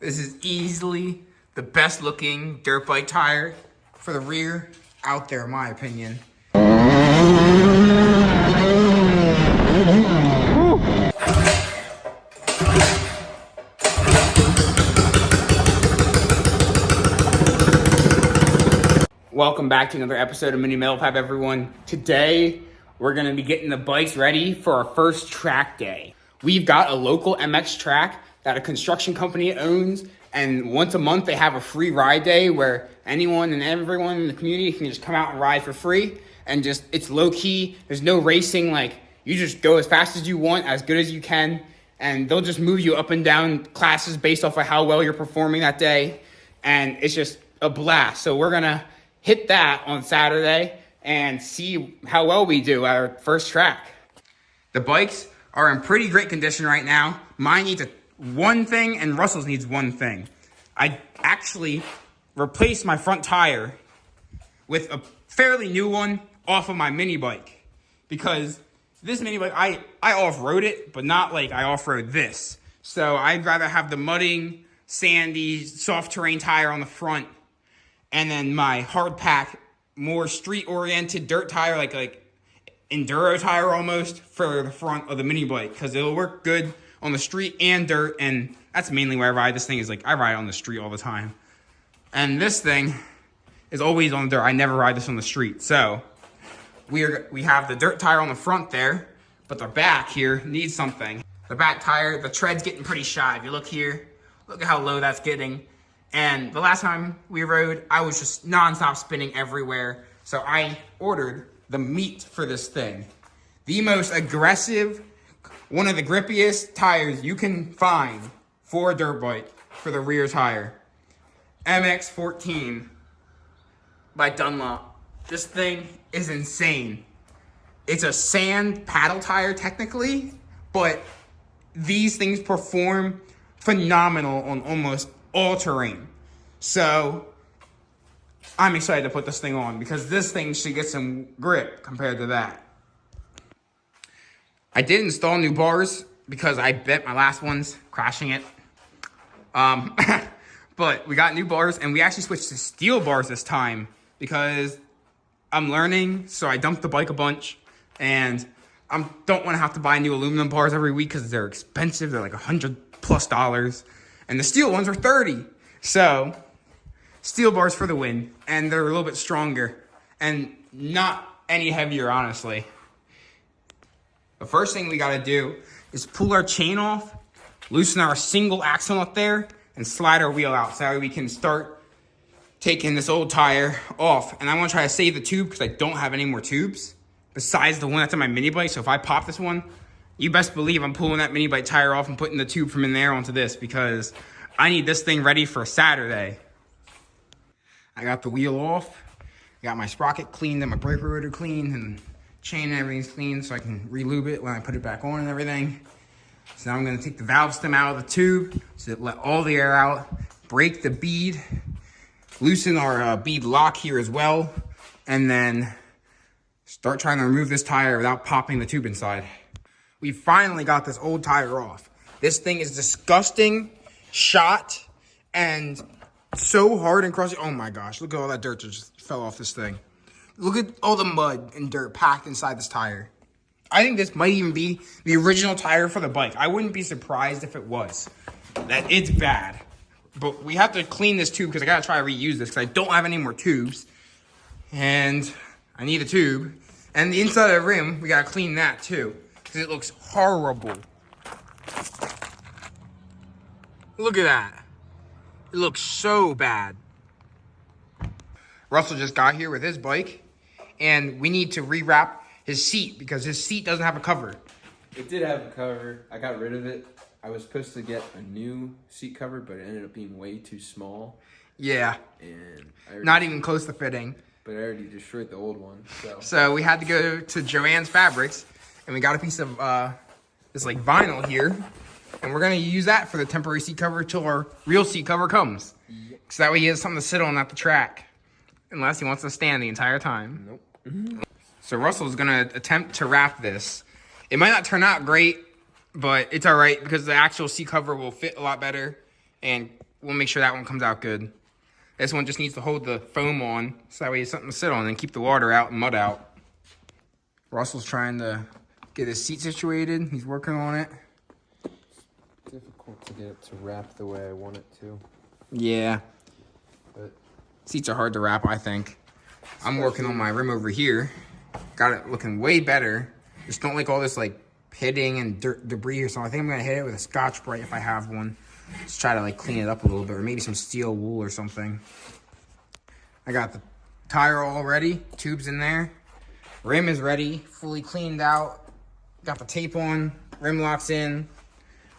This is easily the best looking dirt bike tire for the rear out there, in my opinion. Welcome back to another episode of Mini Metal Pipe, everyone. Today, we're gonna be getting the bikes ready for our first track day. We've got a local MX track that a construction company owns, and once a month they have a free ride day where anyone and everyone in the community can just come out and ride for free. And just, it's low key, there's no racing, like you just go as fast as you want, as good as you can, and they'll just move you up and down classes based off of how well you're performing that day. And it's just a blast. So we're gonna hit that on Saturday and see how well we do at our first track. The bikes are in pretty great condition right now. Mine needs one thing and Russell's needs one thing. I actually replaced my front tire with a fairly new one off of my mini bike, because this mini bike, I off-road it, but not like I off-road this. So I'd rather have the mudding, sandy, soft terrain tire on the front, and then my hard pack, more street-oriented dirt tire, like enduro tire almost, for the front of the mini bike, because it'll work good on the street and dirt, and that's mainly where I ride. This thing is like, I ride on the street all the time. And this thing is always on the dirt. I never ride this on the street. So we have the dirt tire on the front there, but the back here needs something. The back tire, the tread's getting pretty shy. If you look here, look at how low that's getting. And the last time we rode, I was just non-stop spinning everywhere. So I ordered the meat for this thing. The most aggressive, one of the grippiest tires you can find for a dirt bike for the rear tire. Mx14 by Dunlop. This thing is insane. It's a sand paddle tire technically, but these things perform phenomenal on almost all terrain. So I'm excited to put this thing on, because this thing should get some grip compared to that. I did install new bars because I bent my last ones crashing it. But we got new bars, and we actually switched to steel bars this time because I'm learning. So I dumped the bike a bunch, and I don't want to have to buy new aluminum bars every week because they're expensive. They're like $100+, and the steel ones are $30. So steel bars for the win, and they're a little bit stronger and not any heavier, honestly. The first thing we got to do is pull our chain off, loosen our single axle up there, and slide our wheel out so that way we can start taking this old tire off. And I want to try to save the tube because I don't have any more tubes besides the one that's on my mini bike. So if I pop this one, you best believe I'm pulling that mini bike tire off and putting the tube from in there onto this, because I need this thing ready for Saturday. I got the wheel off, I got my sprocket cleaned and my brake rotor cleaned, and chain and everything's clean so I can re-lube it when I put it back on and everything. So now I'm gonna take the valve stem out of the tube so it let all the air out, break the bead, loosen our bead lock here as well, and then start trying to remove this tire without popping the tube inside. We finally got this old tire off. This thing is disgusting, shot, and so hard and crusty. Oh my gosh, look at all that dirt that just fell off this thing. Look at all the mud and dirt packed inside this tire. I think this might even be the original tire for the bike. I wouldn't be surprised if it was. That it's bad. But we have to clean this tube because I gotta try to reuse this because I don't have any more tubes. And I need a tube. And the inside of the rim, we gotta clean that too, because it looks horrible. Look at that. It looks so bad. Russell just got here with his bike, and we need to rewrap his seat because his seat doesn't have a cover. It did have a cover. I got rid of it. I was supposed to get a new seat cover, but it ended up being way too small. Yeah. And not even close to fitting. But I already destroyed the old one. So we had to go to Joann's Fabrics, and we got a piece of this like vinyl here, and we're gonna use that for the temporary seat cover till our real seat cover comes. Yep. So that way he has something to sit on at the track, unless he wants to stand the entire time. Nope. So Russell's gonna attempt to wrap this. It might not turn out great, but it's all right because the actual seat cover will fit a lot better and we'll make sure that one comes out good. This one just needs to hold the foam on, so that way it's something to sit on and keep the water out and mud out. Russell's trying to get his seat situated. He's working on it. It's difficult to get it to wrap the way I want it to. Yeah. But seats are hard to wrap, I think. I'm working on my rim over here. Got it looking way better. Just don't like all this like pitting and dirt, debris or something. I think I'm gonna hit it with a Scotch-Brite if I have one. Just try to like clean it up a little bit, or maybe some steel wool or something. I got the tire all ready, tubes in there. Rim is ready, fully cleaned out. Got the tape on, rim locks in,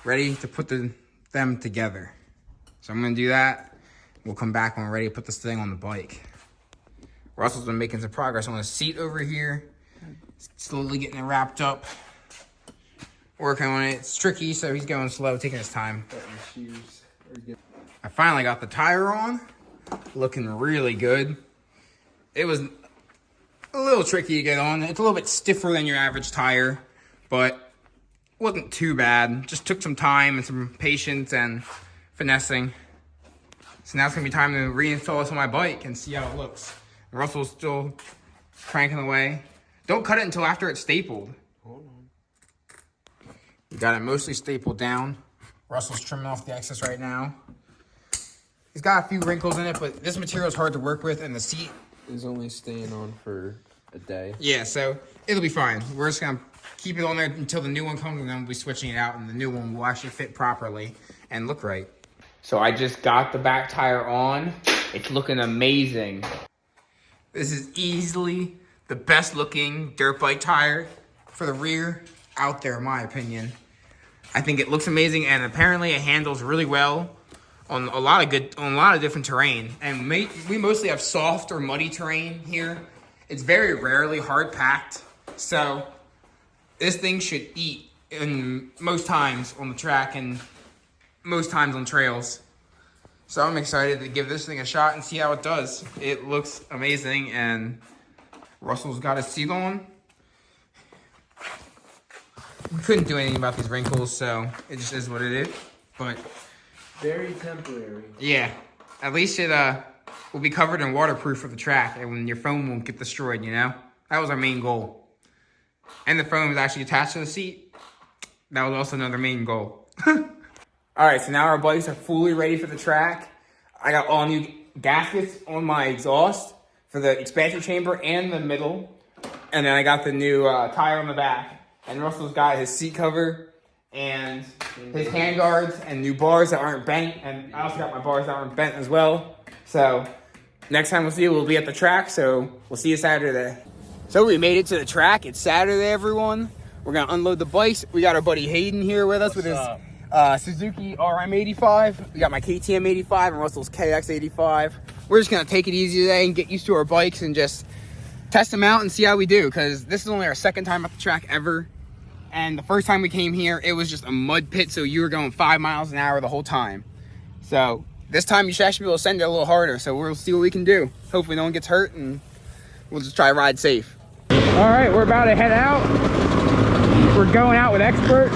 ready to put them together. So I'm gonna do that. We'll come back when we're ready to put this thing on the bike. Russell's been making some progress on the seat over here. Slowly getting it wrapped up. Working on it. It's tricky, so he's going slow, taking his time. I finally got the tire on. Looking really good. It was a little tricky to get on. It's a little bit stiffer than your average tire, but it wasn't too bad. Just took some time and some patience and finessing. So now it's gonna be time to reinstall this on my bike and see how it looks. And Russell's still cranking away. Don't cut it until after it's stapled. Hold on. We got it mostly stapled down. Russell's trimming off the excess right now. He's got a few wrinkles in it, but this material is hard to work with, and the seat is only staying on for a day. Yeah, so it'll be fine. We're just gonna keep it on there until the new one comes, and then we'll be switching it out, and the new one will actually fit properly and look right. So I just got the back tire on. It's looking amazing. This is easily the best looking dirt bike tire for the rear out there, in my opinion. I think it looks amazing, and apparently it handles really well on a lot of different terrain. And we mostly have soft or muddy terrain here. It's very rarely hard packed, so this thing should eat in most times on the track and most times on trails. So I'm excited to give this thing a shot and see how it does. It looks amazing, and Russell's got his seat on. We couldn't do anything about these wrinkles, so it just is what it is. But very temporary. Yeah, at least it will be covered in waterproof for the track, and when your phone won't get destroyed, you know? That was our main goal. And the phone was actually attached to the seat. That was also another main goal. All right, so now our bikes are fully ready for the track. I got all new gaskets on my exhaust for the expansion chamber and the middle. And then I got the new tire on the back. And Russell's got his seat cover and his handguards and new bars that aren't bent. And I also got my bars that aren't bent as well. So next time we'll see you, we'll be at the track. So we'll see you Saturday. So we made it to the track. It's Saturday, everyone. We're going to unload the bikes. We got our buddy Hayden here with us with his Suzuki RM85. We got my KTM 85 and Russell's KX 85. We're just going to take it easy today and get used to our bikes and just test them out and see how we do, because this is only our second time at the track ever. And the first time we came here, it was just a mud pit, so you were going 5 miles an hour the whole time. So this time you should actually be able to send it a little harder, so we'll see what we can do. Hopefully no one gets hurt, and we'll just try to ride safe. All right, we're about to head out. We're going out with experts,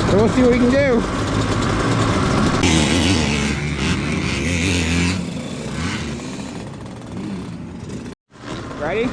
so we'll see what we can do. Ready?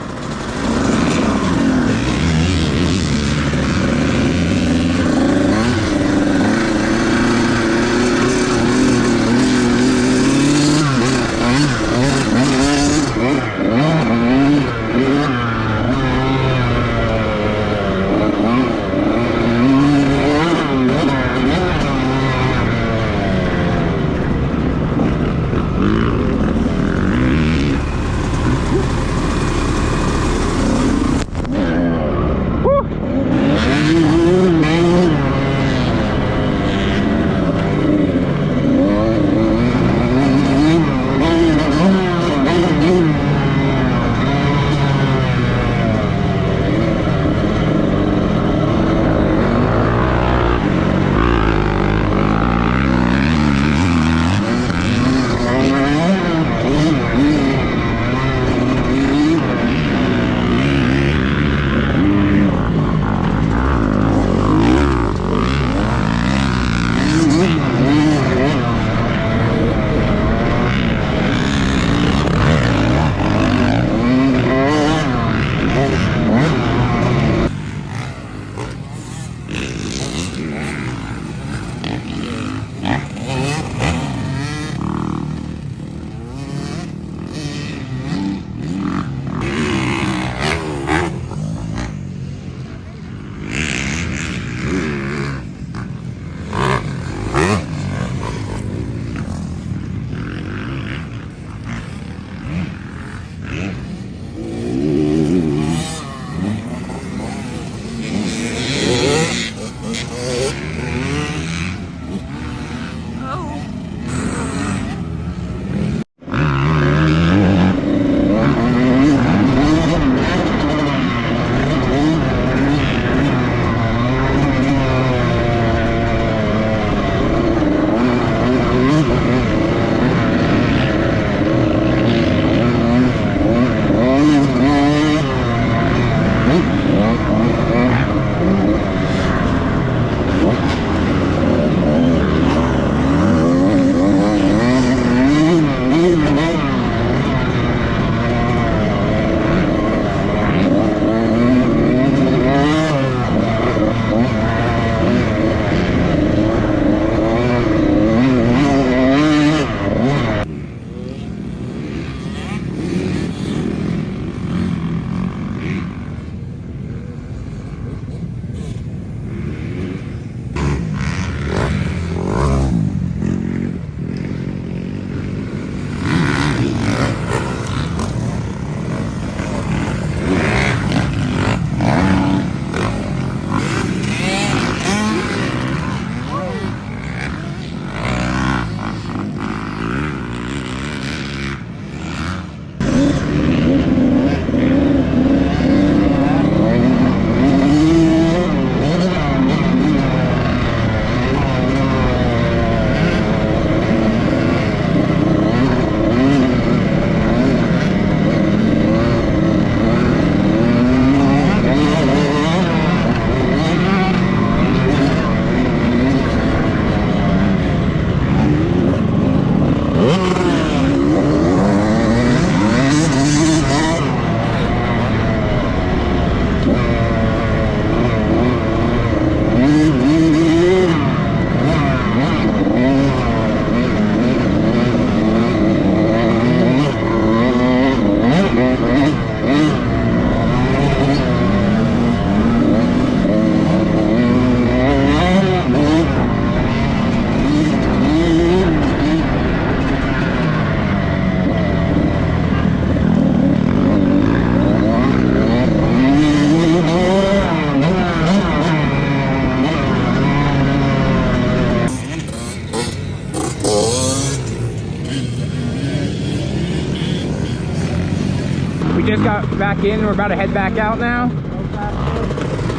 We just got back in. We're about to head back out now.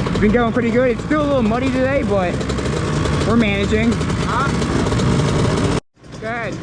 It's been going pretty good. It's still a little muddy today, but we're managing. Go ahead.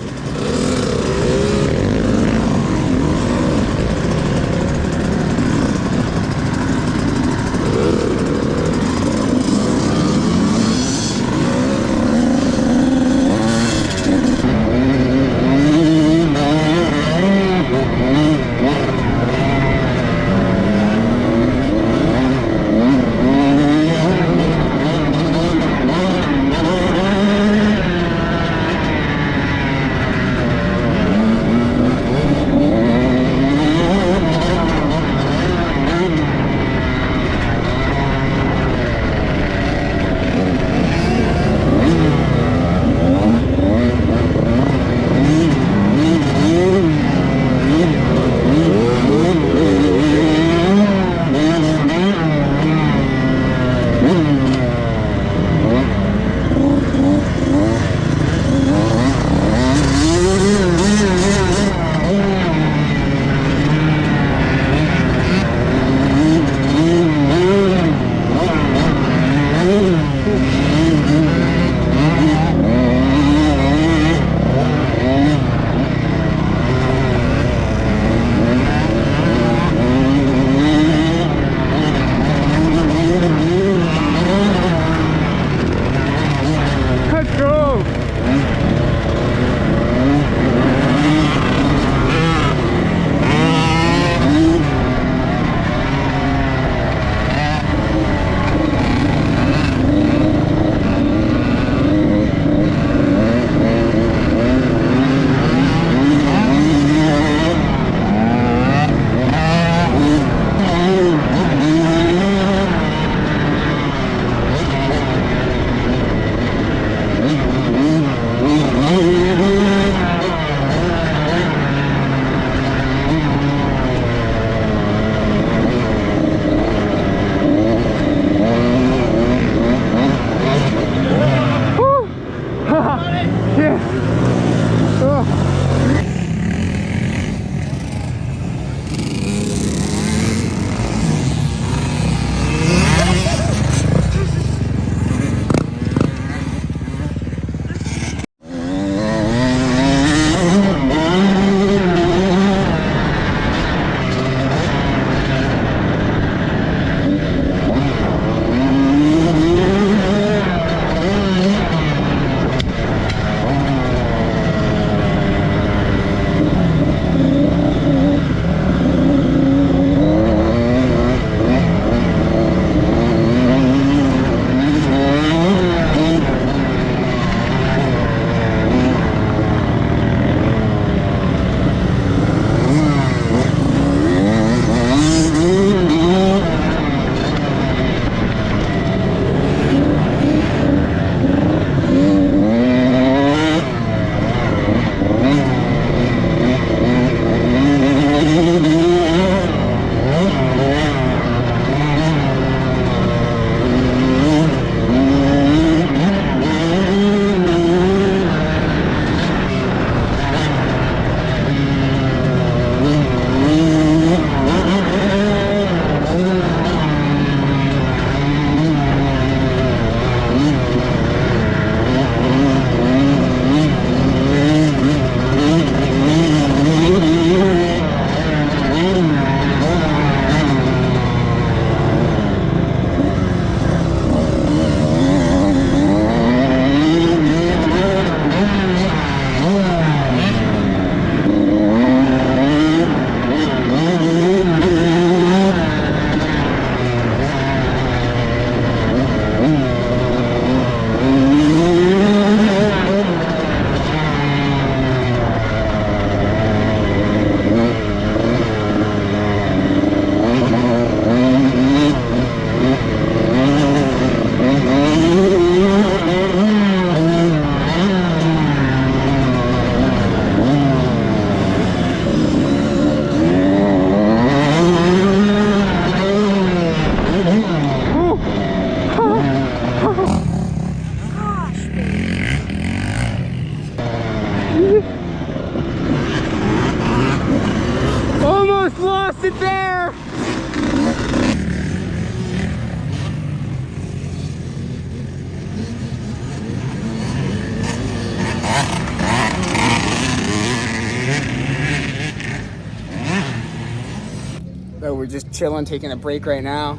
So we're just chilling, taking a break right now,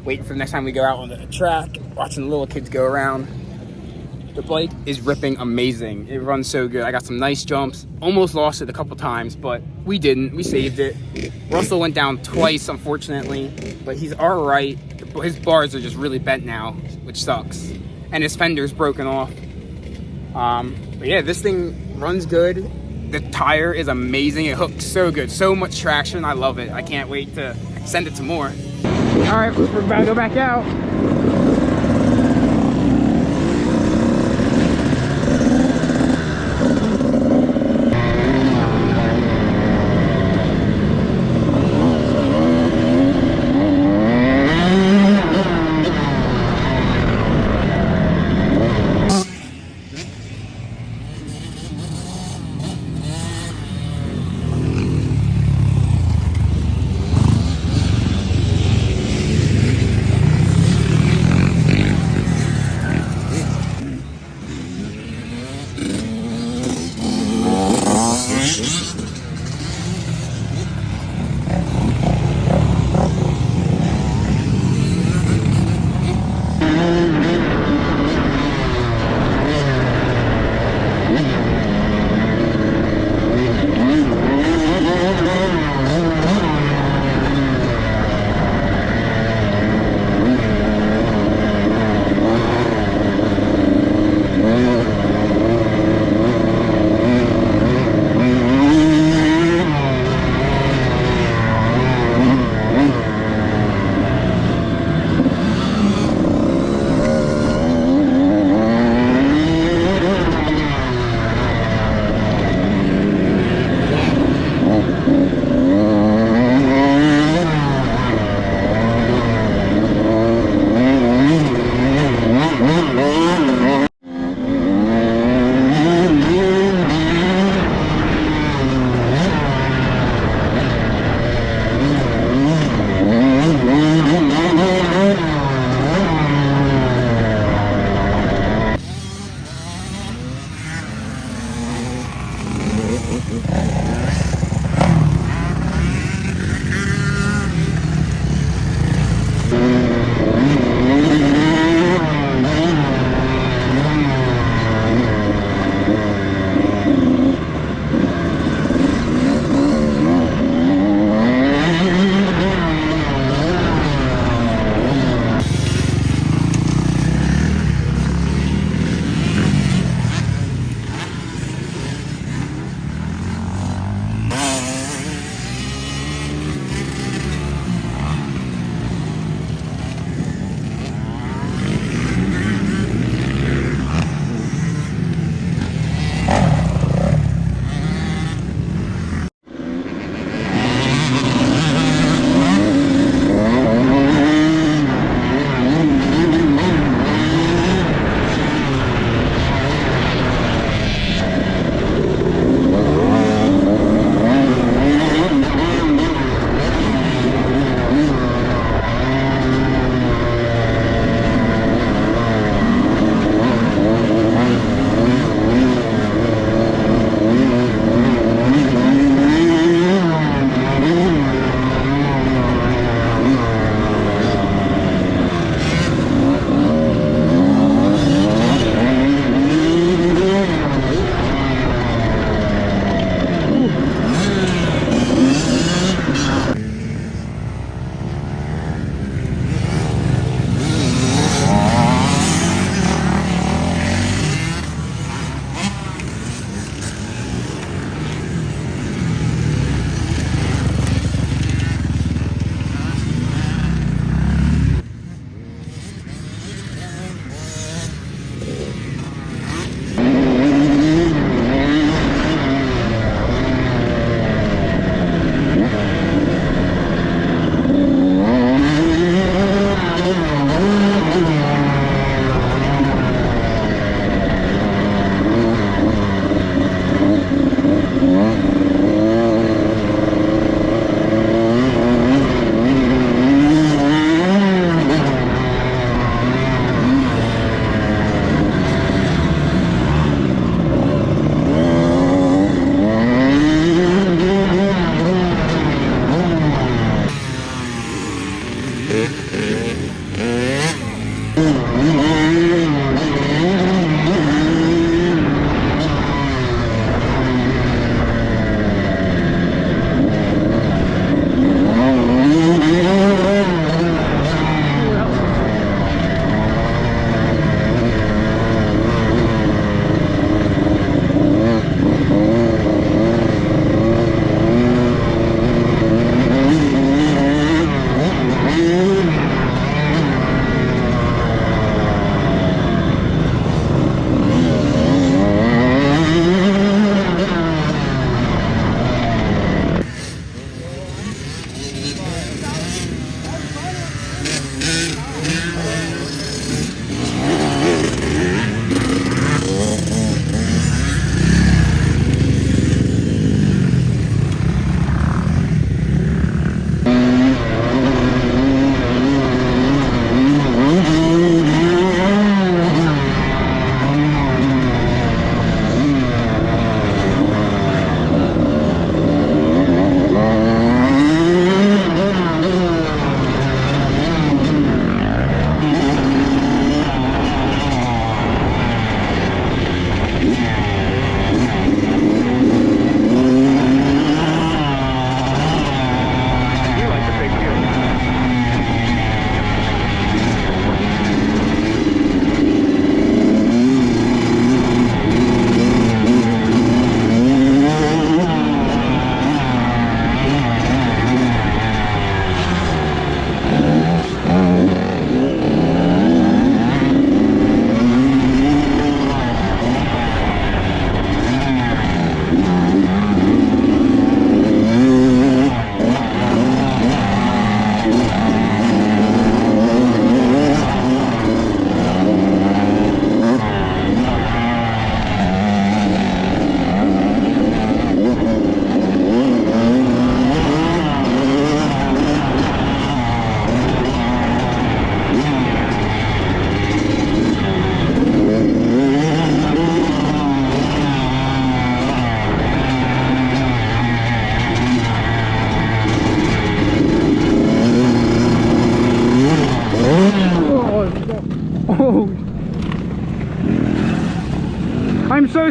waiting for the next time we go out on the track, watching the little kids go around. The bike is ripping amazing. It runs so good. I got some nice jumps. Almost lost it a couple times, but we didn't. We saved it. Russell went down twice, unfortunately, but he's all right. His bars are just really bent now, which sucks. And his fender's broken off. But yeah, this thing runs good. The tire is amazing. It hooks so good. So much traction. I love it. I can't wait to send it to more. All right, we're about to go back out.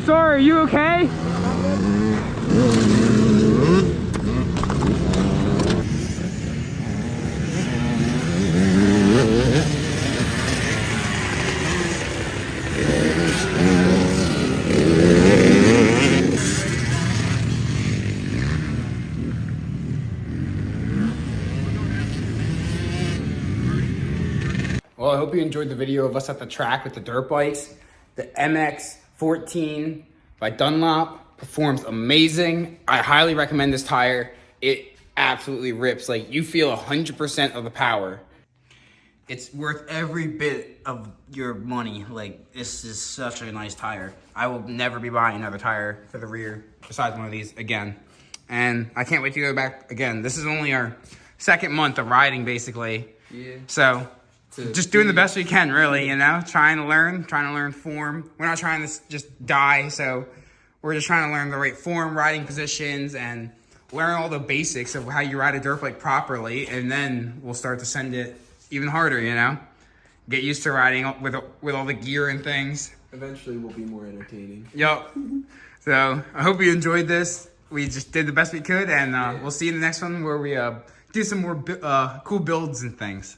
so sorry. Are you okay? Well, I hope you enjoyed the video of us at the track with the dirt bikes. The Mx14 by Dunlop performs amazing. I highly recommend this tire. It absolutely rips. Like, you feel 100% of the power. It's worth every bit of your money. Like, this is such a nice tire. I will never be buying another tire for the rear besides one of these again. And I can't wait to go back again. This is only our second month of riding, basically. Yeah. So just doing the best we can, really, you know, trying to learn form. We're not trying to just die, so we're just trying to learn the right form, riding positions, and learn all the basics of how you ride a dirt bike properly, and then we'll start to send it even harder, you know? Get used to riding with all the gear and things. Eventually we'll be more entertaining. Yup. So I hope you enjoyed this. We just did the best we could, and we'll see you in the next one where we do some more cool builds and things.